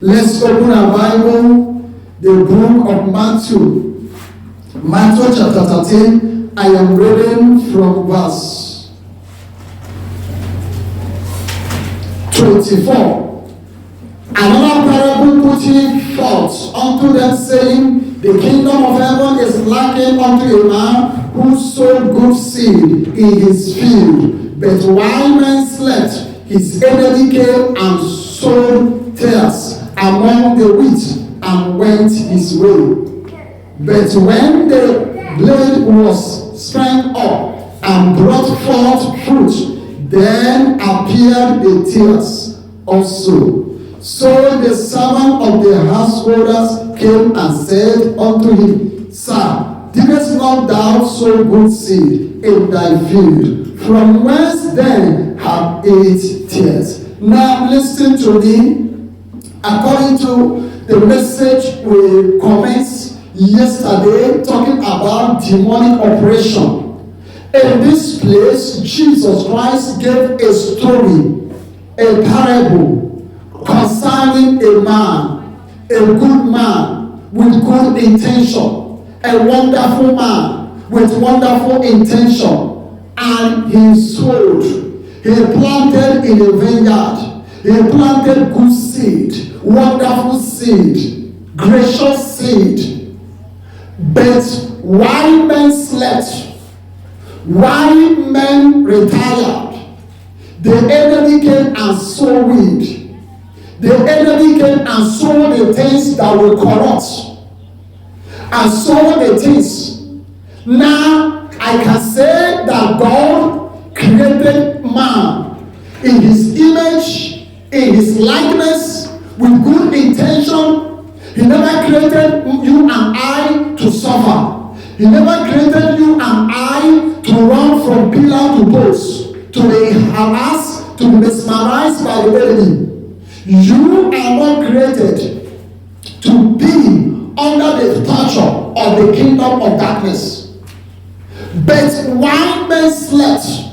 Let's open our Bible, the book of Matthew. Matthew chapter 13. I am reading from verse 24. Another parable put he forth unto them, saying, The kingdom of heaven is likened unto a man who sowed good seed in his field. But while men slept, his enemy came and sowed tares among the wheat, and went his way. But when the blade was sprang up and brought forth fruit, then appeared the tares also. So the servant of the householders came and said unto him, Sir, didst not thou sow good seed in thy field? From whence then have it tares? Now listen to me. According to the message we commenced yesterday, talking about demonic operation. In this place, Jesus Christ gave a story, a parable concerning a man, a good man with good intention, a wonderful man with wonderful intention, and he sowed. He planted in a vineyard. He planted good seed, wonderful seed, gracious seed. But while men slept, while men retired, the enemy came and sowed weed. The enemy came and sowed the things that were corrupt, and sowed the things. Now, I can say that God created man in his image, in his likeness, with good intention. He never created you and I to suffer. He never created you and I to run from pillar to post, to be harassed, to be mesmerized by the enemy. You are not created to be under the torture of the kingdom of darkness. But while men slept,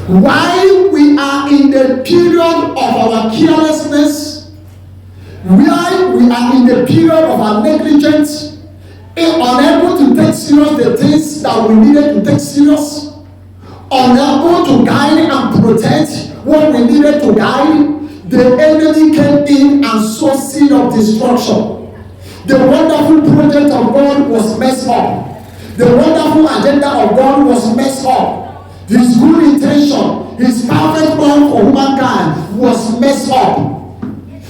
while we are in the period of our carelessness, while we are in the period of our negligence, unable to take serious the things that we needed to take serious, unable to guide and protect what we needed to guide, the enemy came in and sowed seed of destruction. The wonderful project of God was messed up. The wonderful agenda of God was messed up. His good intention, his perfect plan for humankind was messed up.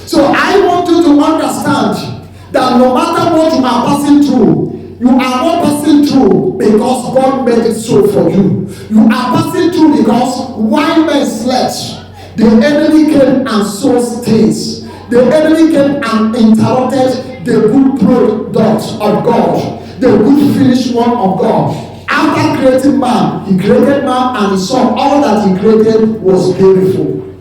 So I want you to understand that no matter what you are passing through, you are not passing through because God made it so for you. You are passing through because while men slept, the enemy came and sowed things. The enemy came and interrupted the good product of God, the good finished one of God. After creating man, he created man and he saw all that he created was beautiful.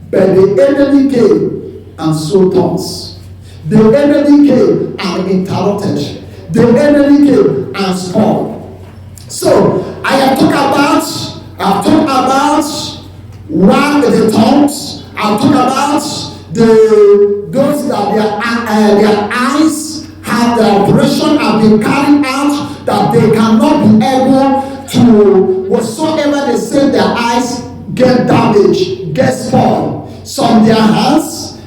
But the enemy came and sowed thorns. The enemy came and interrupted. The enemy came and spoiled. So I have talked about one the thorns. I've talked about those that their eyes have the operation have been carried out, that they cannot be able to, whatsoever they set their eyes, get damaged, get spoiled. Some their hands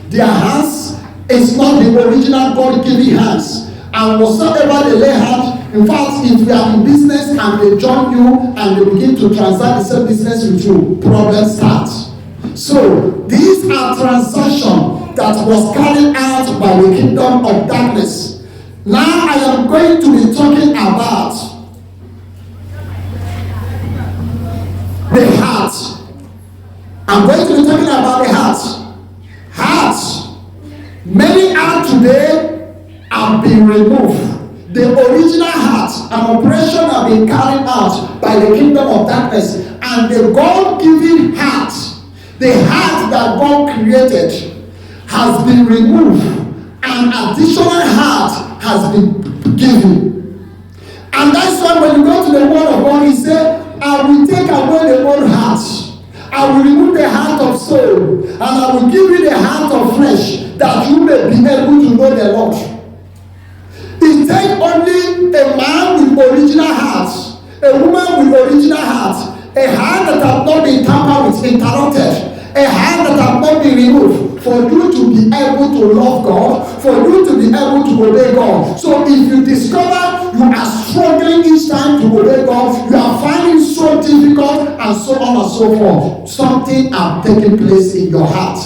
is not the original God-given hands. And whatsoever they lay hands, in fact, if you are in business and they join you and they begin to transact the same business with you, problems start. So these are transactions that was carried out by the kingdom of darkness. Now I am going to be talking about the heart. I'm going to be talking about the heart. Heart. Many hearts today have been removed. The original heart, an operation have been carried out by the kingdom of darkness, and the God-given heart, the heart that God created, has been removed. An additional heart has been given. And that's why when you go to the word of God, he said, I will take away the old heart. I will remove the heart of stone, and I will give you the heart of flesh, that you may be able to know the Lord. It takes only a man with original heart, a woman with original heart, a heart that has not been tampered with, interrupted, a heart that has not been removed, for you to be able to love God, for you to be able to obey God. So if you discover you are struggling each time to obey God, you are finding so difficult, and so on and so forth, something has taken place in your heart.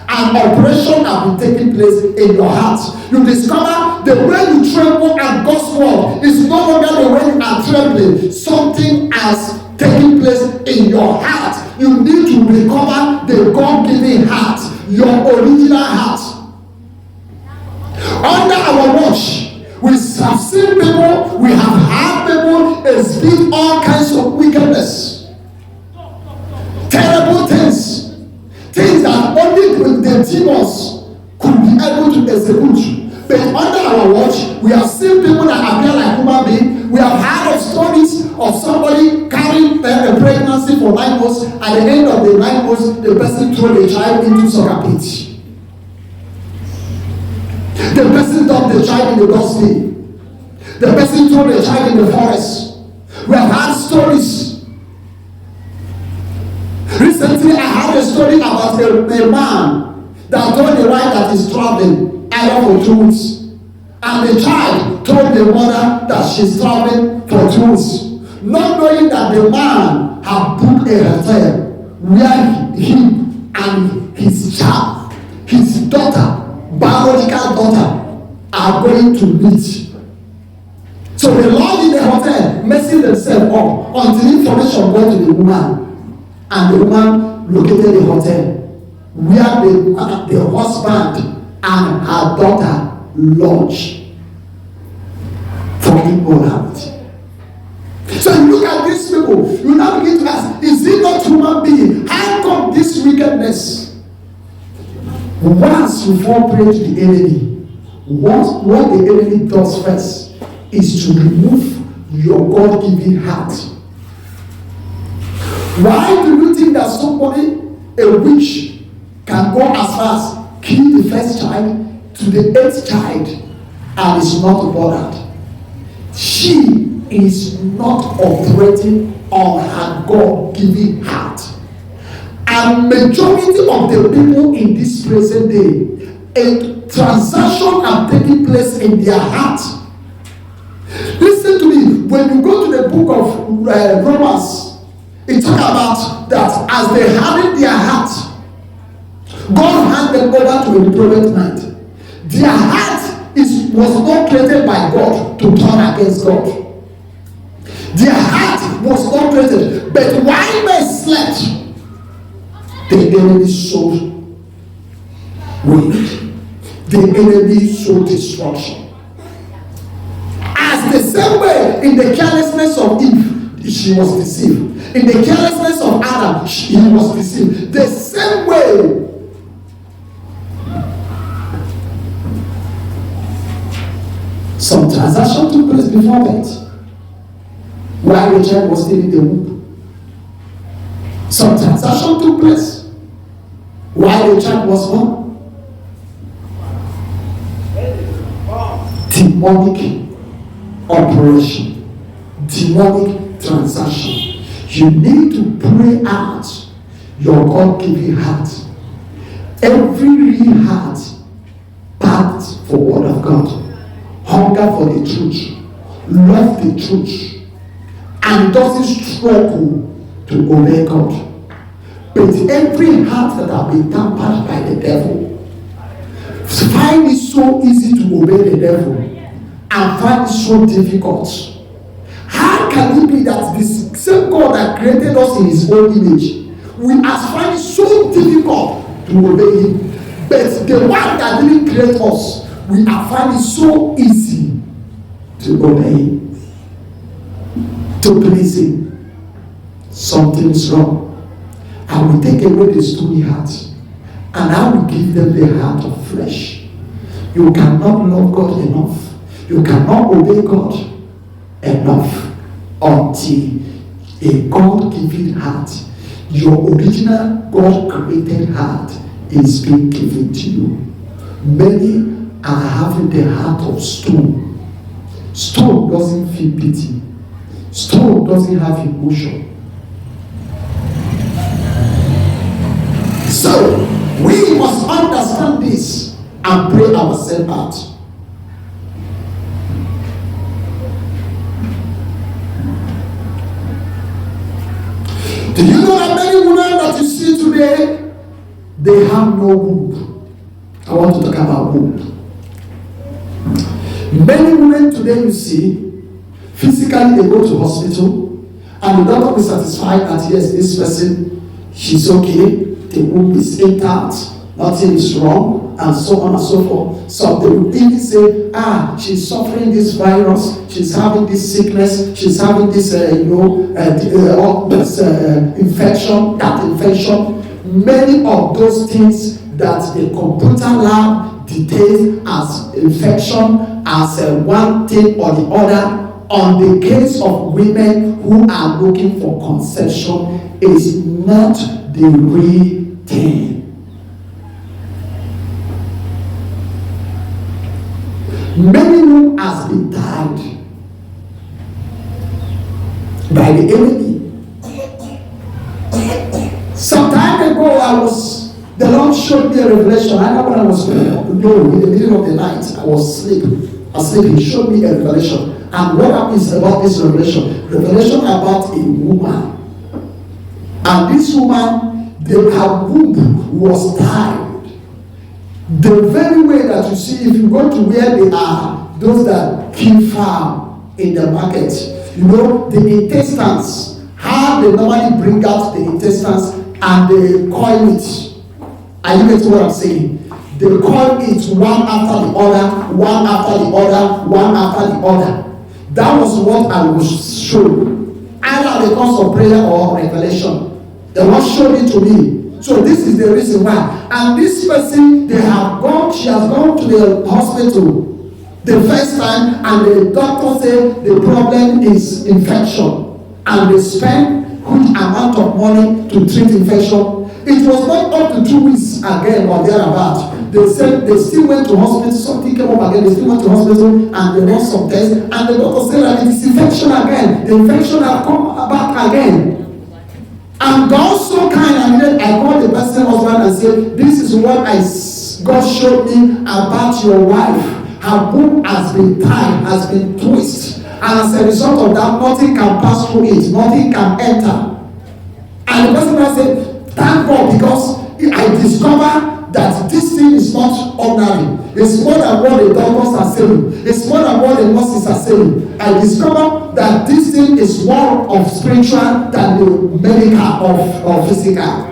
An operation has been taking place in your heart. You discover the way you tremble at God's word is no longer the way you are trembling. Something has taken place in your heart. You need to recover the God-given heart, your original heart. Under our watch, we have seen people, we have had people exhibit all kinds of wickedness, terrible things that only the demons could be able to execute. But under our watch, we have seen people that appear like human beings. We have heard of stories of somebody carrying a pregnancy for 9 months. At the end of the 9 months, the person threw the child into soccer pit. The person dumped the child in the dustbin. The person threw the child in the forest. We have heard stories. Recently, I heard a story about a man that told the wife that he's traveling either for 2 weeks. And the child told the mother that she's traveling for 2 weeks. Not knowing that the man had booked a hotel where he and his child, his daughter, biological daughter, are going to meet. So they lodged in the hotel, messing themselves up until information got to the woman. And the woman located the hotel where the husband and her daughter lodged for immorality. So you look at these people, you now begin to ask, is it not human being? How come this wickedness? Once you fall prey to the enemy, what the enemy does first is to remove your God-given heart. Why do you think that somebody, a witch, can go as far as kill the first child to the 8th child and is not bothered? She is not operating on her God-given heart. And majority of the people in this present day, a transaction are taking place in their heart. Listen to me. When you go to the book of Romans, it talks about that as they hardened their heart, God handed them over to a reprobate mind. Their heart was not created by God to turn against God. Their heart was not created. But while they slept, the enemy sowed wind. The enemy sowed destruction. As the same way in the carelessness of Eve, she was deceived. In the carelessness of Adam, he was deceived. The same way, some transaction took place before that, while the child was still in the womb. Some transaction took place while the child was born. Demonic operation, demonic transaction. You need to pray out your God-given heart. Every real heart packed for word of God, hunger for the truth, love the truth, and doesn't struggle to obey God. But every heart that has been tampered by the devil, find it so easy to obey the devil and find it so difficult. How can it be that this same God that created us in his own image, we are finding it so difficult to obey him? But the one that didn't create us, we are finding it so easy to obey him, to please him. Something is wrong. I will take away the stony heart, and I will give them the heart of flesh. You cannot love God enough. You cannot obey God enough until a God-given heart Your original God-created heart is being given to you. Many are having the heart of stone. Stone doesn't feel pity. Stone doesn't have emotion. So, we must understand this and pray ourselves out. Do you know that many women that you see today, they have no womb? I want to talk about womb. Many women today you see, physically they go to hospital and the doctor is satisfied that yes, this person, she's okay, the womb is intact, nothing is wrong, and so on and so forth. So they will even say, she's suffering this virus, she's having this sickness, she's having this, infection, that infection. Many of those things that the computer lab details as infection, as one thing or the other, on the case of women who are looking for conception, is not the real thing. Many who has been tied by the enemy. Some time ago, the Lord showed me a revelation. I know when I was in the middle of the night, I was asleep. He showed me a revelation. And what happens about this revelation? Revelation about a woman. And this woman, her womb was tied. The very way that you see, if you go to where they are, those that kill farm in the market, the intestines, how they normally bring out the intestines and they coil it. Are you getting what I'm saying? They coil it one after the other, one after the other, one after the other. That was what I was shown, either because of prayer or revelation. The Lord showed it to me. So this is the reason why. And this person, she has gone to the hospital the first time, and the doctor said the problem is infection. And they spent huge amount of money to treat infection. It was not up to 2 weeks again or thereabout. They said they still went to hospital, something came up again, they still went to hospital and they done some tests, and the doctor said that it is infection again. The infection has come back again. And God so kind, and then I called the person husband and said, this is what God showed me about your wife. Her womb has been tied, has been twisted. And as a result of that, nothing can pass through it, nothing can enter. And the person said, thank God, because I discovered that this thing is not ordinary. It's more than what the doctors are saying. It's more than what the nurses are saying. I discovered that this thing is more of spiritual than the medical or physical.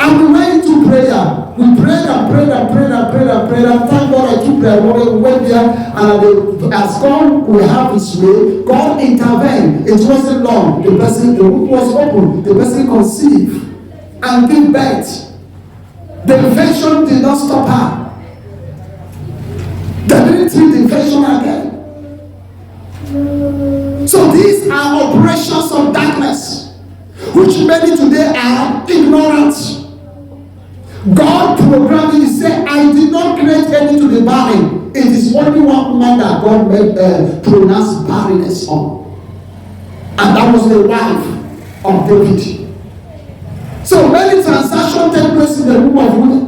And we went into prayer. We prayed and prayed and prayed and prayed and prayed. And thank God I took prayer. We went there, and as God will have his way, God intervened. It wasn't long. The womb was open. The person conceived and gave birth. The infection did not stop her. They didn't treat the infection again. So these are operations of darkness, which many today are ignorant. God programmed it. He said, I did not create any to the barren. It is only one woman that God made pronounced barrenness on. And that was the wife of David. So many transactions take place in the womb of women.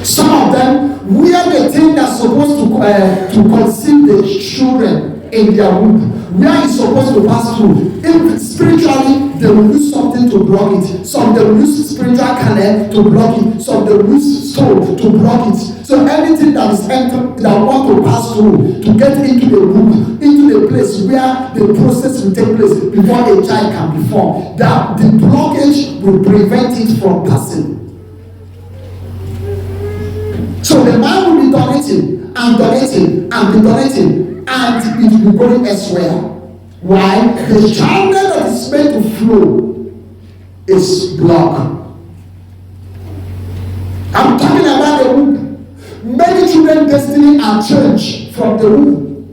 Some of them, where they think they're supposed to conceive the children in their womb, where it's supposed to pass through. If spiritually, they will use something to block it. Some they will use spiritual canal to block it. Some they will use stone to block it. So anything that is entering, that want to pass through, to get into the womb, into the place where the process will take place before a child can be formed, that the blockage will prevent it from passing. So the man will be donating and donating and be donating, and it will be going elsewhere. Why? The channel that is meant to flow is blocked. I'm talking about the womb. Many children's destiny are changed from the womb.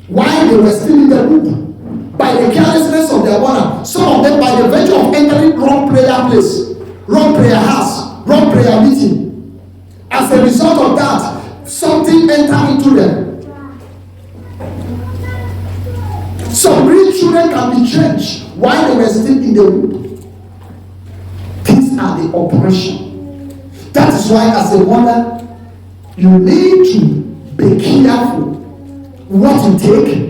Why they were still in the womb? By the carelessness of their mother. Some of them, by the virtue of entering wrong prayer place, wrong prayer house, wrong prayer meeting, as a result of that, something entered into them. Some real children can be changed while they were still in the womb. These are the oppression. That is why, as a mother, you need to be careful what you take.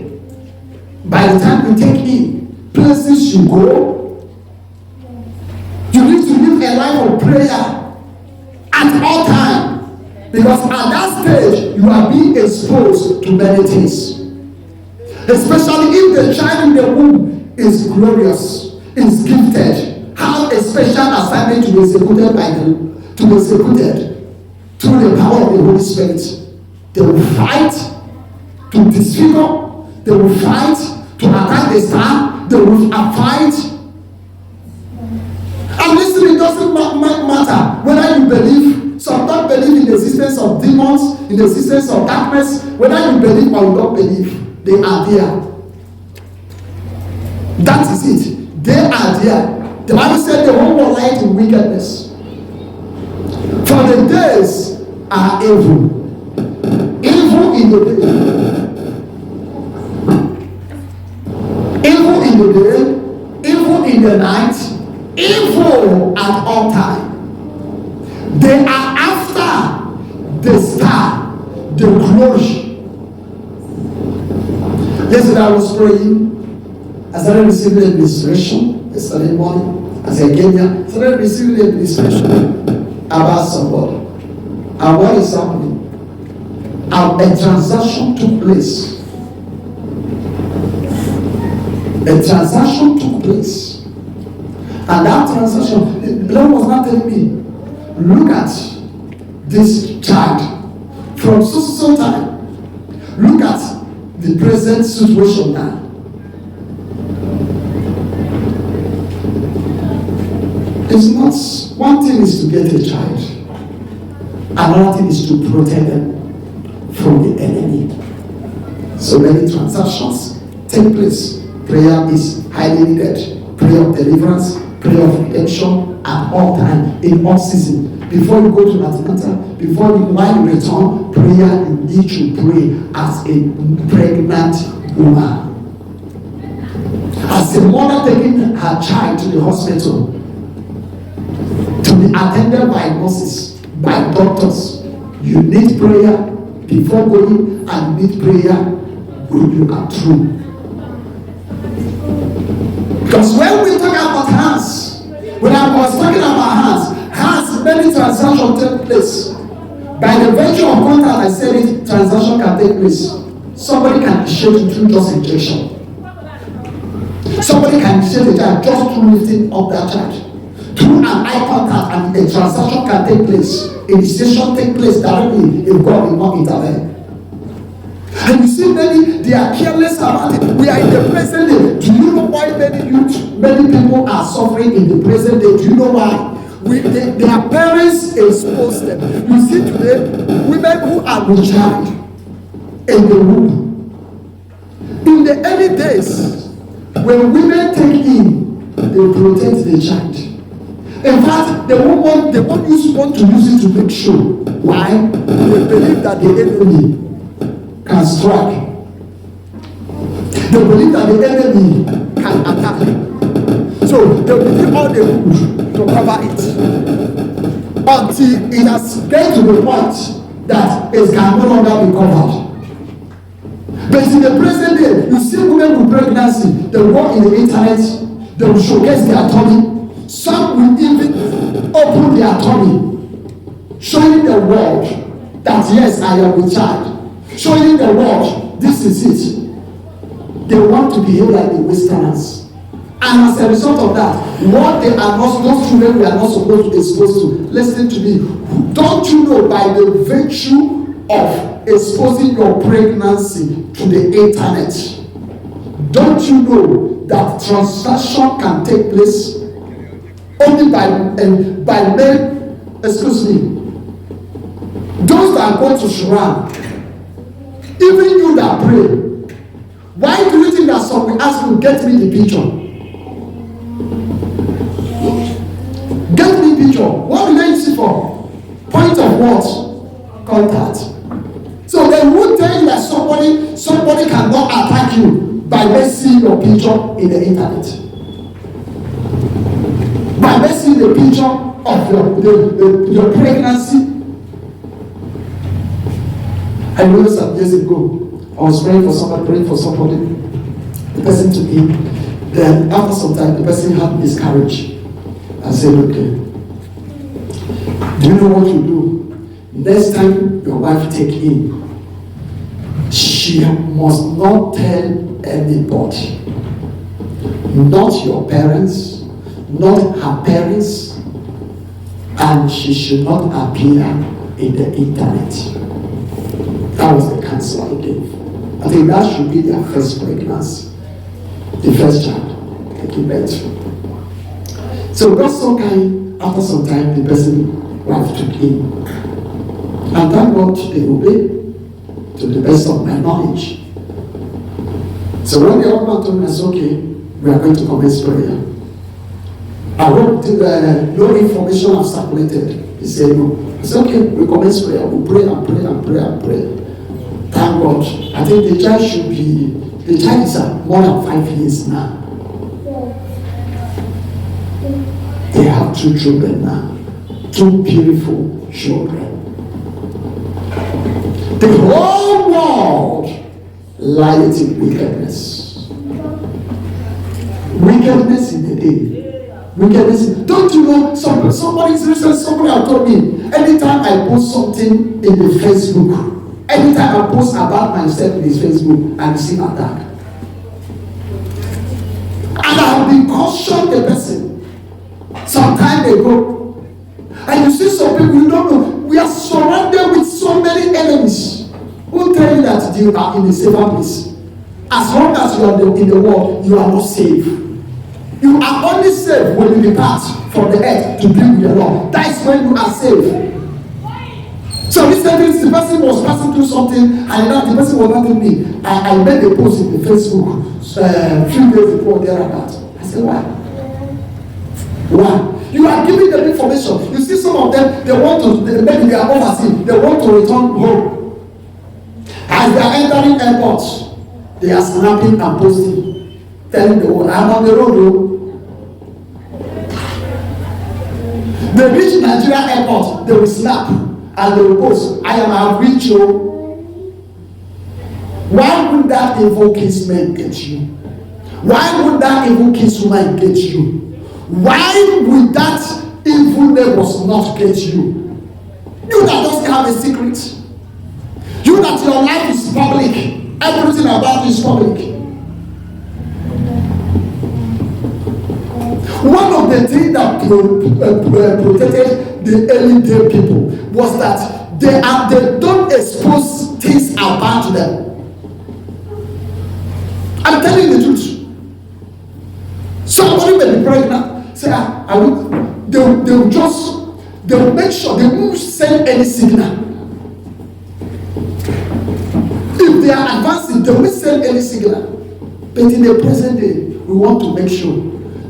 By the time you take in places you go, you need to live a life of prayer at all times, because at that stage you are being exposed to many things. Especially if the child in the womb is glorious, is gifted, have a special assignment to be executed through the power of the Holy Spirit. They will fight to disfigure, they will fight to attack the star, they will fight. And listen, it doesn't matter whether you believe, sometimes believe in the existence of demons, in the existence of darkness, whether you believe or you don't believe. They are there. That is it. They are there. The Bible said the whole world lieth in wickedness. For the days are evil. Evil in the day. Evil in the day. Evil in the night. Evil at all times. They are after the star, the glory. Yesterday I was praying. I started receiving administration yesterday morning. As I came here, I started receiving administration about somebody. And what is happening? A transaction took place. A transaction took place. And that transaction, the Lord was not telling me, look at this child from so time. Look at the present situation now. It's not, one thing is to get a child, another thing is to protect them from the enemy. So many transactions take place. Prayer is highly needed. Prayer of deliverance, prayer of redemption at all times, in all season. Before you go to Atlanta, while you return, prayer, you need to pray as a pregnant woman. As a mother taking her child to the hospital, to be attended by nurses, by doctors, you need prayer before going, and you need prayer when you are through. Because when we talk about hands, when I was talking about hands, many transactions take place. By the virtue of contact, I said it, transaction can take place. Somebody can initiate it through just injection. Somebody can initiate the child just through lifting up that child. Through an eye contact, and a transaction can take place. Initiation take place directly if God will not intervene. And you see many, they are careless about it. We are in the present day. Do you know why many people are suffering in the present day? Do you know why? Their parents expose them. You see today, women who are with child in the womb. In the early days, when women take in, they protect the child. In fact, they won't want to use it to make sure. Why? They believe that the enemy can strike. They believe that the enemy can attack. So they will do all they could to cover it until it has get to the point that it can no longer be covered. But in the present day, you see women with pregnancy, they will go in the internet, they will showcase their tummy. Some will even open their tummy, showing the world that yes, I am with child. Showing the world, this is it. They want to behave like the Westerners. And as a result of that, what they are not, those children we are not supposed to be exposed to. Listen to me. Don't you know, by the virtue of exposing your pregnancy to the internet, don't you know that transaction can take place only by men, excuse me, those that are going to shrine, even you that pray. Why do you think that some will ask you, get me the picture? picture. What do they use it for? Point of what? Contact. So they would tell you that somebody cannot attack you by seeing your picture in the internet. By seeing the picture of your pregnancy. I remember some years ago, I was praying for somebody, the person to me. Then after some time, the person had miscarriage. I said, okay, do you know what you do? Next time your wife take in, she must not tell anybody. Not your parents, not her parents, and she should not appear in the internet. That was the counsel I gave. I think that should be their first pregnancy, the first child taking birth. So God so kind, after some time, the person wife took in. And thank God they obeyed to the best of my knowledge. So when the other man told me, I said, okay, we are going to commence prayer. I wrote no information was circulated. He said no. I said, okay, we commence prayer. We pray and pray and pray and pray. Thank God. I think the child is more than 5 years now. They have 2 children now. 2 beautiful children. The whole world lies in wickedness. Wickedness in the day. Wickedness. Don't you know? Somebody have told me. Anytime I post something in the Facebook, anytime I post about myself in this Facebook, I receive attack. And I have been cautioned the person some time ago. And you see some people, you don't know, we are surrounded with so many enemies who tell you that you are in a safer place. As long as you are in the world, you are not safe. You are only safe when you depart from the earth to be with the Lord. That is when you are safe. So recently, the person was passing through something, and now the person was not with me. I made a post in the Facebook a few days before thereabout. I said, why? Why? You are giving them information. You see some of them, maybe they are overseas, they want to return home. As they are entering airports, they are snapping and posting, telling the world, I'm on the road, though. They reach Nigeria airport, they will snap and they will post, I have reached you. Why would that evil kinsman get you? Why would that evil kinswoman get you? Why would that evil neighbors not get you? You that doesn't have a secret. You that your life is public. Everything about you is public. One of the things that protected the early day people was that they don't expose things about them. I'm telling you the truth. Somebody may be pregnant, say, they'll make sure they won't send any signal. If they are advancing, they won't send any signal. But in the present day, we want to make sure.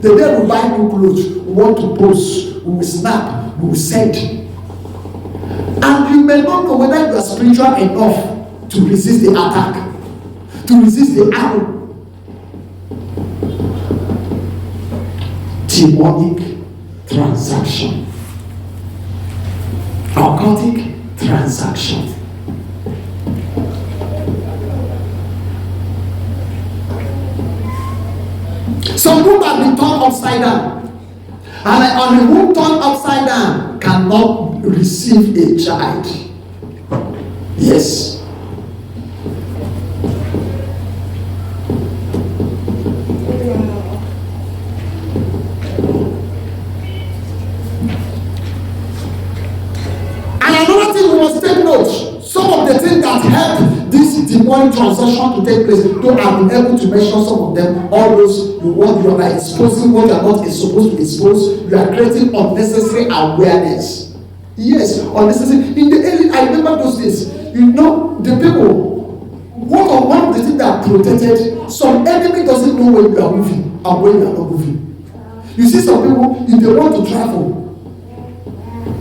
The day we buy new clothes, we want to post, we will snap, we will send. And you may not know whether you are spiritual enough to resist the attack, to resist the arrow. Demonic transaction. Occultic transaction. Some womb have been turned upside down. And a womb turned upside down cannot receive a child. Yes. And another thing we must take note, some of the things that help this demonic transaction to take place, though I've been able to mention some of them, all those you are exposing what you are not supposed to expose, you are creating unnecessary awareness. Yes, unnecessary. In the early, I remember those days, you know, the people, one of the things that protected, some enemy doesn't know when you are moving and when you are not moving. You see some people, if they want to travel,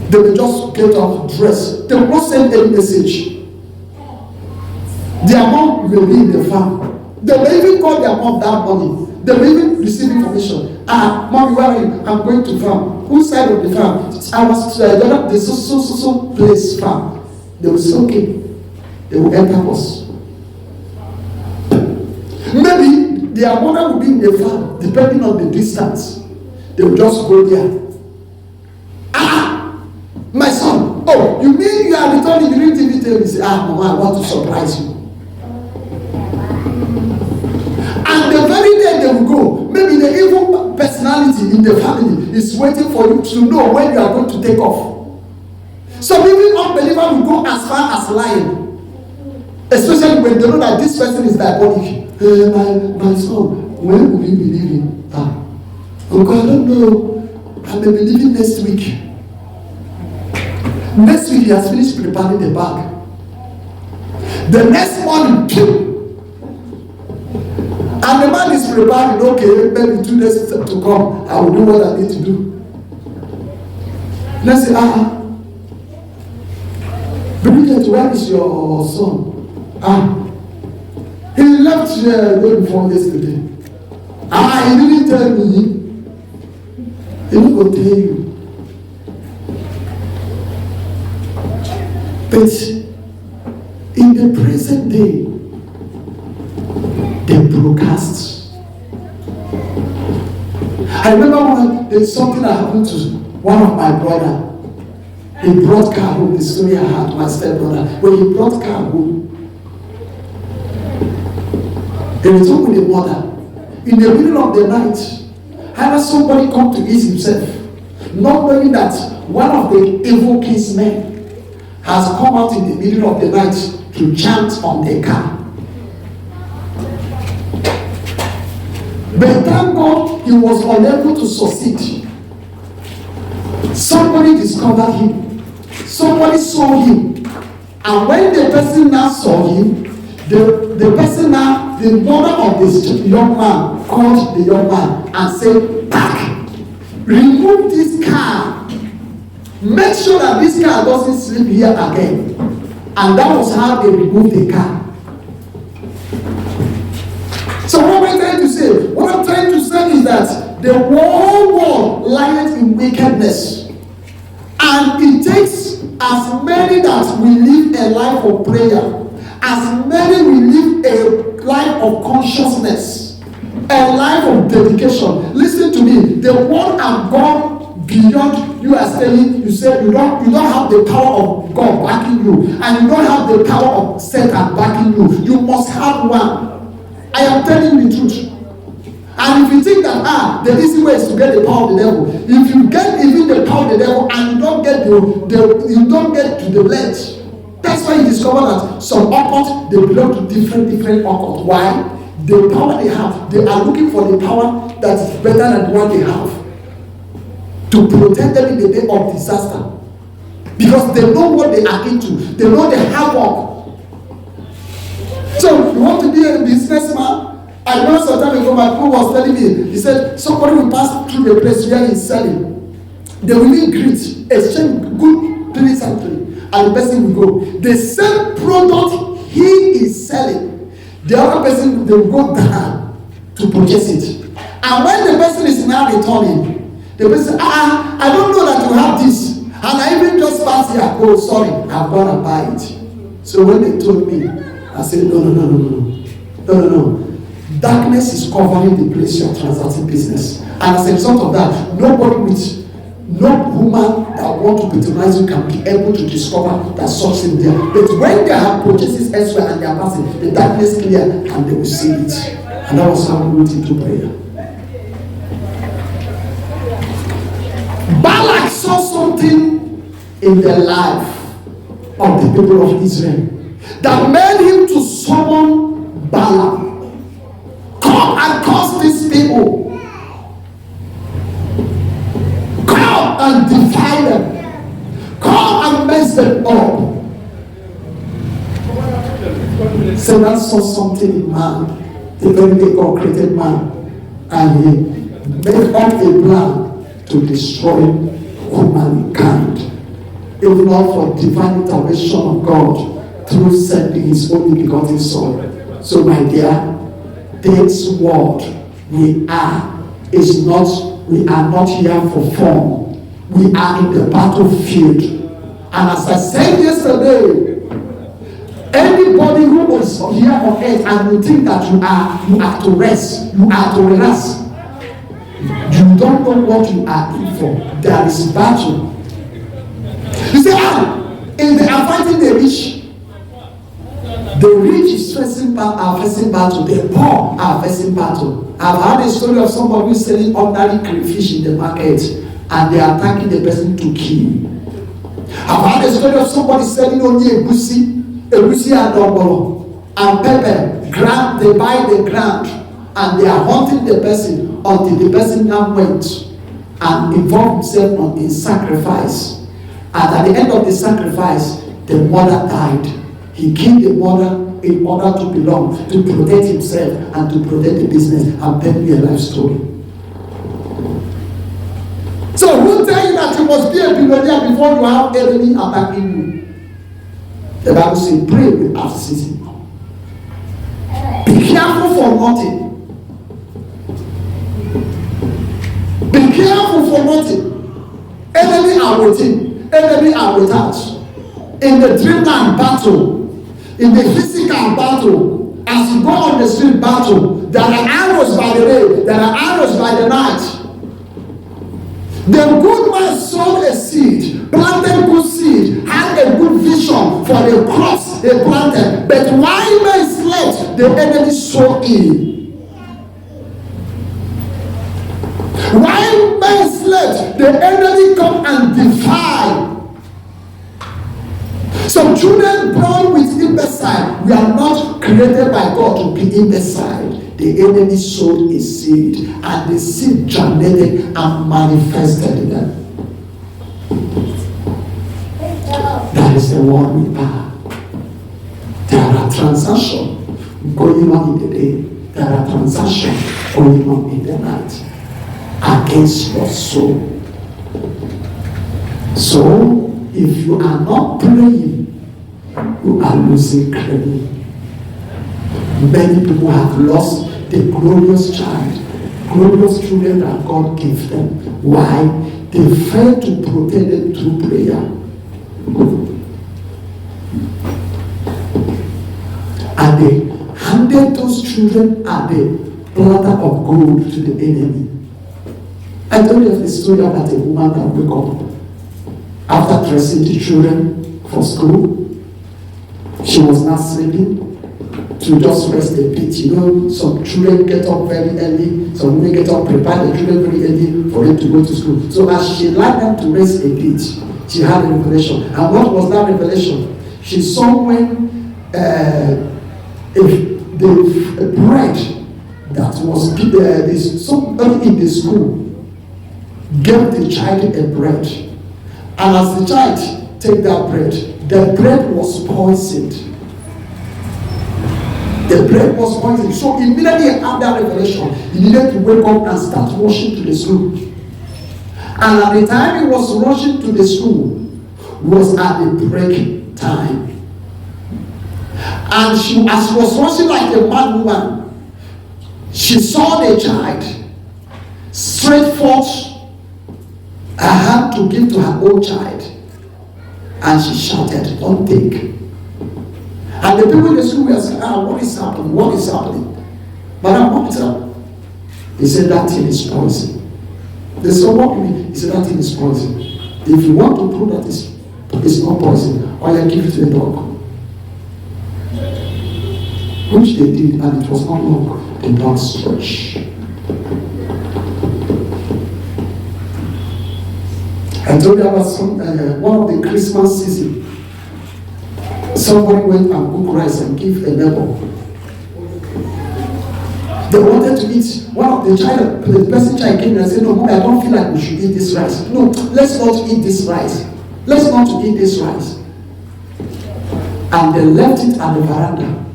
They will just get up, dress. They will not send any message. Their mom will be in the farm. They will even call their mom that morning. They will even receive information. Mommy, where are you? I'm going to farm. Whose side of the farm? I was the so place farm. They will say, okay. They will enter us. Maybe their mother will be in the farm, depending on the distance. They will just go there. My son, oh, you mean you are returning? You didn't even tell me. Say, Mama, I want to surprise you. And the very day they will go, maybe the evil personality in the family is waiting for you to know when you are going to take off. So even unbelievers will go as far as lying, especially when they know that this person is diabolic. My son, when will you be leaving? Uncle, I don't know. I may be leaving next week. Next week he has finished preparing the bag. The next morning, and the man is preparing, okay, maybe 2 days to come, I will do what I need to do. Let's say, Bridget, where is your son? He left here day before yesterday. He didn't tell me. He didn't go tell you. But in the present day, they broadcast. I remember there's something that happened to one of my brother. He brought car home. The story I had, my stepbrother. When he brought car home, he returned with the mother. In the middle of the night, had somebody come to ease himself, not knowing that one of the evil kinsmen has come out in the middle of the night to chant on the car. But thank God he was unable to succeed. Somebody discovered him. Somebody saw him. And when the person now saw him, the person now, the mother of this young man called the young man and said, "Back, remove this car. Make sure that this car doesn't sleep here again." And that was how they removed the car. So what am I trying to say? What I'm trying to say is that the whole world lies in wickedness. And it takes as many that will live a life of prayer, as many will live a life of consciousness, a life of dedication. Listen to me. The world has gone beyond you are saying. You say you don't have the power of God backing you, and you don't have the power of Satan backing you. You must have one. I am telling you the truth. And if you think that the easy way is to get the power of the devil, if you get even the power of the devil and you don't get you don't get to the ledge. That's why you discover that some occult, they belong to different occult. Why? The power they have, they are looking for the power that is better than the one they have, to protect them in the day of disaster. Because they know what they are into. They know the havoc. So you want to be a businessman? I know some time ago my uncle was telling me, he said somebody will pass through the place where he's selling. They will meet, greet, exchange good pleasantly, and the person will go. The same product he is selling, the other person, they will go down to purchase it. And when the person is now returning, the person, I don't know that you have this. And I even just pass here, oh sorry, I've gone and buy it. So when they told me, I said, no. Darkness is covering the place you are transacting business. And as a result of that, no woman that want to patronize you can be able to discover that such in there. But when they have purchases elsewhere and they are passing, the darkness clear and they will see it. And that was how we went into prayer. Balak saw something in the life of the people of Israel that made him to summon Balaam. Come and curse these people. Come and defy them. Come and mess them up. Satan saw something in man, the very day God created man, and he made up a plan to destroy humankind. if not for divine intervention of God through sending his only begotten Son. So my dear, this world we are not here for fun. We are in the battlefield. And as I said yesterday, anybody who is here on earth and you think that you are to rest, you are to relax, you don't know what you are in for. There is battle. You say, if they are fighting the rich is facing battle, the poor are facing battle. I've heard a story of somebody who is selling ordinary crayfish in the market and they are attacking the person to kill. I've heard a story of somebody selling only egusi and pepper. They buy the ground and they are hunting the person until the person now went and involved himself in sacrifice. And at the end of the sacrifice, the mother died. He killed the mother in order to protect himself and to protect the business and tell me a life story. So who tell you that you must be a billionaire before you have enemy attacking you? The Bible says, pray without ceasing. Be careful for nothing. Be careful for nothing. Enemy are waiting. Enemy are without. In the dreamland battle, in the physical battle, as you go on the street battle, there are arrows by the day, there are arrows by the night. The good man sowed a seed, planted good seed, had a good vision for the crops they planted. But while men slept, the enemy sowed in. While men slept, the enemy come and defile. Some children born with imbecile, we are not created by God to be imbecile. The enemy sowed a seed, and the seed germinated and manifested in them. That is the world we are. There are transactions going on in the day. There are transactions going on in the night against your soul. So, if you are not praying, you are losing credit. Many people have lost the glorious children that God gave them. Why? They failed to protect them through prayer. And they handed those children at the platter of gold to the enemy. I told you the story about a woman that woke up after dressing the children for school. She was not sleeping to just rest a bit. You know, some children get up very early, some women get up, prepare the children very early for them to go to school. So as she allowed them to rest a bit, she had a revelation. And what was that revelation? She saw when the bread that was somebody in the school gave the child a bread. And as the child take that bread, the bread was poisoned. The bread was poisoned. So immediately after that revelation, he needed to wake up and start rushing to the school. And at the time he was rushing to the school, was at the break time. And as she was rushing like a mad woman, she saw the child straight forth her hand to give to her own child. And she shouted, "Don't take." And the people in the school were saying, what is happening? What is happening? Madam, what is happening? He said, that thing is poison. They said, what do you mean? He said, that thing is poison. If you want to prove that it's not poison, why I give it to the dog? Which they did, and it was not long. The dog stretched. I told you about one of the Christmas season. Somebody went and cooked rice and gave a neighbor. They wanted to eat. One of the person child came and said, "No, Mommy, I don't feel like we should eat this rice. No, let's not eat this rice. Let's not eat this rice." And they left it at the veranda.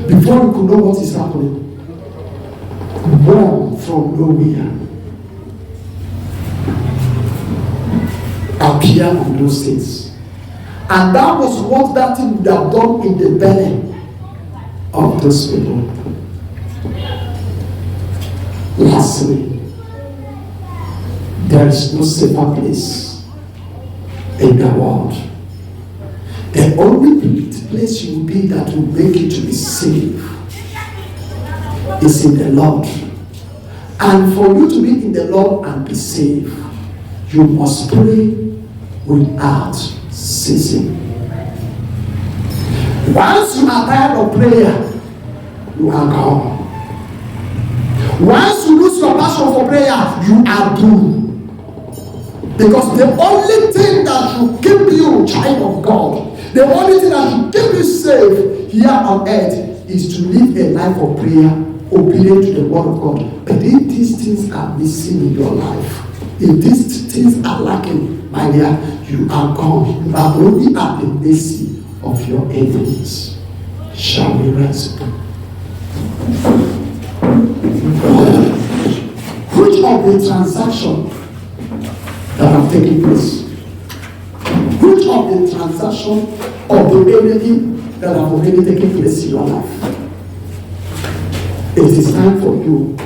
Before you could know what is happening, bomb from nowhere. appear on those things. And that was what that thing would have done in the belly of those people. Lastly, there is no safer place in the world. The only place you will be that will make you to be safe is in the Lord. And for you to be in the Lord and be safe, you must pray without ceasing. Once you are tired of prayer, you are gone. Once you lose your passion for prayer, you are doomed. Because the only thing that should keep you child of God, the only thing that should keep you safe here on earth is to live a life of prayer, obedient to the word of God. But if these things are missing in your life, if these things are lacking, my dear, you are gone. You are only at the mercy of your enemies. Shall we rise? Which of the transactions that have taken place? Which of the transactions of the enemy that have already taken place in your life? It is time for you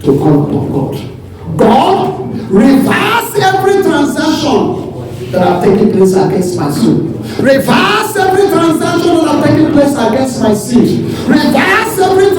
to call upon God. God, reverse every transaction that have taken place against my soul. Reverse every transaction that have taken place against my seed. Reverse every transaction